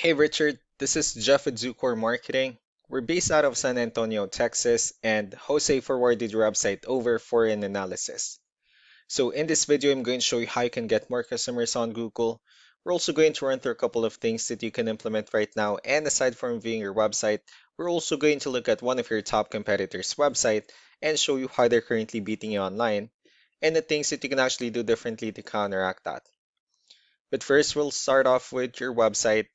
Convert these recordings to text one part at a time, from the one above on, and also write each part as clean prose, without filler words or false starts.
Hey Richard, this is Jeff at Zucor Marketing. We're based out of San Antonio, Texas, and Jose forwarded your website over for an analysis. So in this video, I'm going to show you how you can get more customers on Google. We're also going to run through a couple of things that you can implement right now. And aside from viewing your website, we're also going to look at one of your top competitors' website and show you how they're currently beating you online and the things that you can actually do differently to counteract that. But first, we'll start off with your website.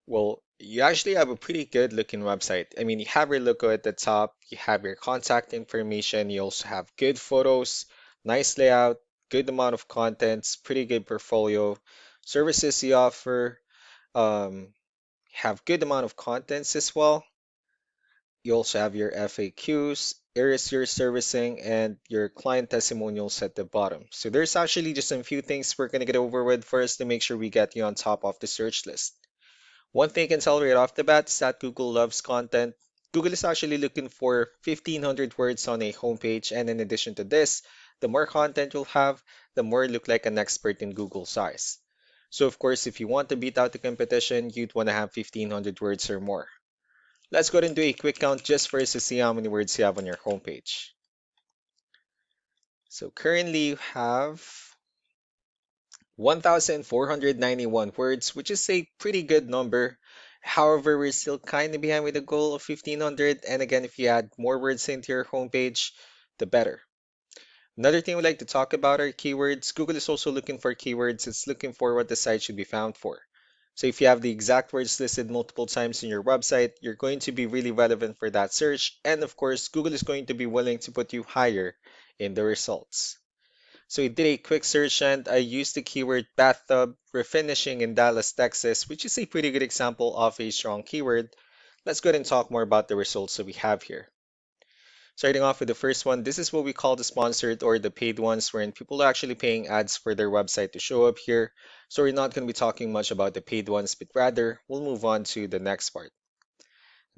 Well, you actually have a pretty good looking website. I mean, you have your logo at the top, you have your contact information, you also have good photos, nice layout, good amount of contents, pretty good portfolio, services you offer, have good amount of contents as well. You also have your FAQs, areas you're servicing, and your client testimonials at the bottom. So there's actually just a few things we're going to get over with first to make sure we get you on top of the search list. One thing I can tell right off the bat is that Google loves content. Google is actually looking for 1,500 words on a homepage, and in addition to this, the more content you'll have, the more you look like an expert in Google's eyes. So of course, if you want to beat out the competition, you'd want to have 1,500 words or more. Let's go ahead and do a quick count just for us to see how many words you have on your homepage. So currently you have 1,491 words, which is a pretty good number. However, we're still kind of behind with the goal of 1,500. And again, if you add more words into your homepage, the better. Another thing we'd like to talk about are keywords. Google is also looking for keywords. It's looking for what the site should be found for. So if you have the exact words listed multiple times in your website, you're going to be really relevant for that search. And of course, Google is going to be willing to put you higher in the results. So I did a quick search and I used the keyword bathtub refinishing in Dallas, Texas, which is a pretty good example of a strong keyword. Let's go ahead and talk more about the results that we have here. Starting off with the first one, this is what we call the sponsored or the paid ones, wherein people are actually paying ads for their website to show up here. So we're not going to be talking much about the paid ones, but rather we'll move on to the next part.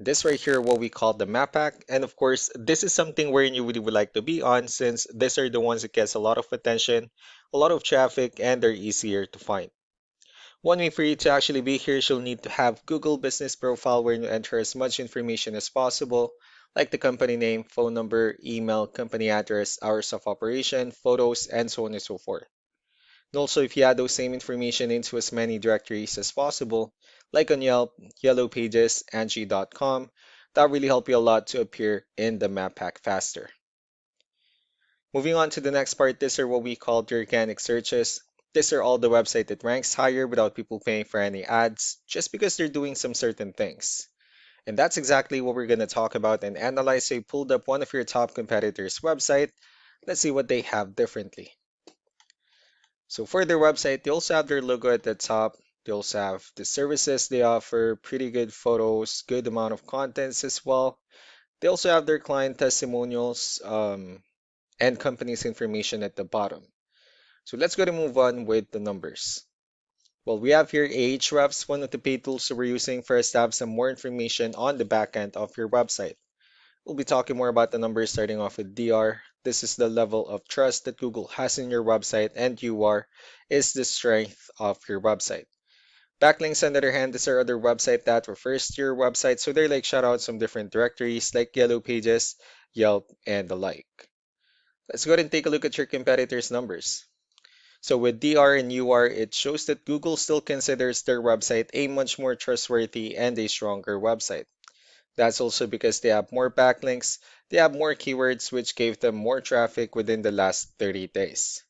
This right here, what we call the map pack. And of course, this is something where you really would like to be on since these are the ones that gets a lot of attention, a lot of traffic, and they're easier to find. One way for you to actually be here is you'll need to have Google Business Profile where you enter as much information as possible, like the company name, phone number, email, company address, hours of operation, photos, and so on and so forth. And also, if you add those same information into as many directories as possible, like on Yelp, Yellow Pages, Angie.com, that really help you a lot to appear in the map pack faster. Moving on to the next part, these are what we call the organic searches. These are all the website that ranks higher without people paying for any ads, just because they're doing some certain things. And that's exactly what we're going to talk about and analyze. So I pulled up one of your top competitors' website. Let's see what they have differently. So for their website, they also have their logo at the top. They also have the services they offer, pretty good photos, good amount of contents as well. They also have their client testimonials and company's information at the bottom. So let's go to move on with the numbers. Well, we have here Ahrefs, one of the paid tools that we're using for us to have some more information on the back end of your website. We'll be talking more about the numbers starting off with DR. This is the level of trust that Google has in your website, and UR is the strength of your website. Backlinks, on the other hand, these are other website that refers to your website, so they're like shoutouts from different directories like Yellow Pages, Yelp, and the like. Let's go ahead and take a look at your competitors' numbers. So with DR and UR, it shows that Google still considers their website a much more trustworthy and a stronger website. That's also because they have more backlinks, they have more keywords, which gave them more traffic within the last 30 days.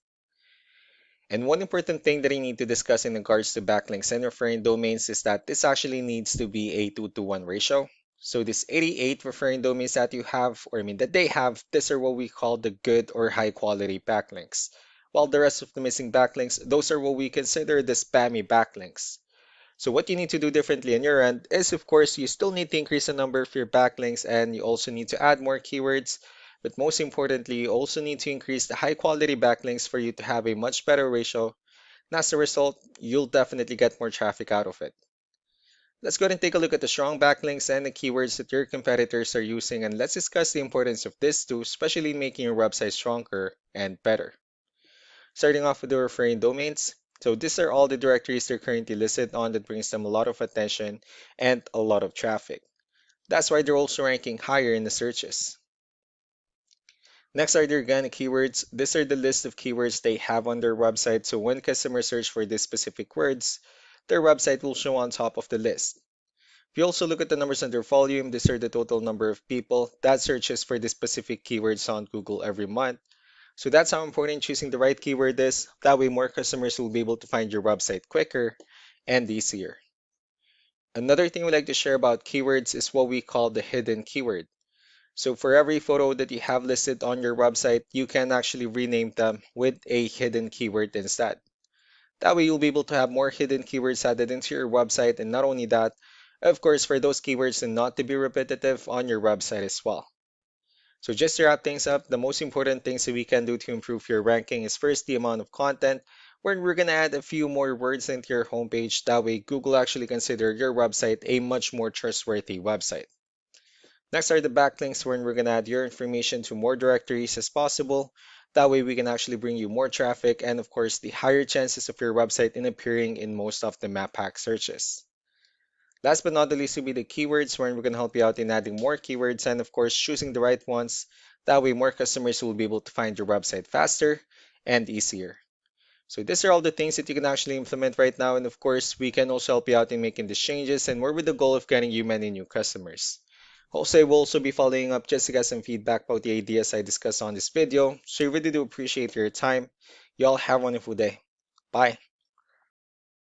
And one important thing that I need to discuss in regards to backlinks and referring domains is that this actually needs to be a 2-to-1 ratio. So this 88 referring domains that you have, or I mean that they have, these are what we call the good or high quality backlinks. While the rest of the missing backlinks, those are what we consider the spammy backlinks. So what you need to do differently on your end is, of course, you still need to increase the number of your backlinks and you also need to add more keywords. But most importantly, you also need to increase the high quality backlinks for you to have a much better ratio. And as a result, you'll definitely get more traffic out of it. Let's go ahead and take a look at the strong backlinks and the keywords that your competitors are using, and let's discuss the importance of this too, especially making your website stronger and better. Starting off with the referring domains, So these are all the directories they're currently listed on that brings them a lot of attention and a lot of traffic. That's why they're also ranking higher in the searches. Next are the organic keywords. These are the list of keywords they have on their website. So when customers search for these specific words, their website will show on top of the list. If you also look at the numbers under volume, these are the total number of people that searches for the specific keywords on Google every month. So that's how important choosing the right keyword is. That way more customers will be able to find your website quicker and easier. Another thing we like to share about keywords is what we call the hidden keyword. So for every photo that you have listed on your website, you can actually rename them with a hidden keyword instead. That way you'll be able to have more hidden keywords added into your website, and not only that, of course, for those keywords and not to be repetitive on your website as well. So just to wrap things up, the most important things that we can do to improve your ranking is first the amount of content, where we're going to add a few more words into your homepage. That way Google actually consider your website a much more trustworthy website. Next are the backlinks, where we're going to add your information to more directories as possible. That way we can actually bring you more traffic and of course the higher chances of your website in appearing in most of the map hack searches. Last but not the least will be the keywords, where we're going to help you out in adding more keywords and of course choosing the right ones. That way more customers will be able to find your website faster and easier. So these are all the things that you can actually implement right now, and of course we can also help you out in making these changes and more with the goal of getting you many new customers. Also, I will also be following up just to get some feedback about the ideas I discussed on this video. So I really do appreciate your time. You all have a wonderful day. Bye.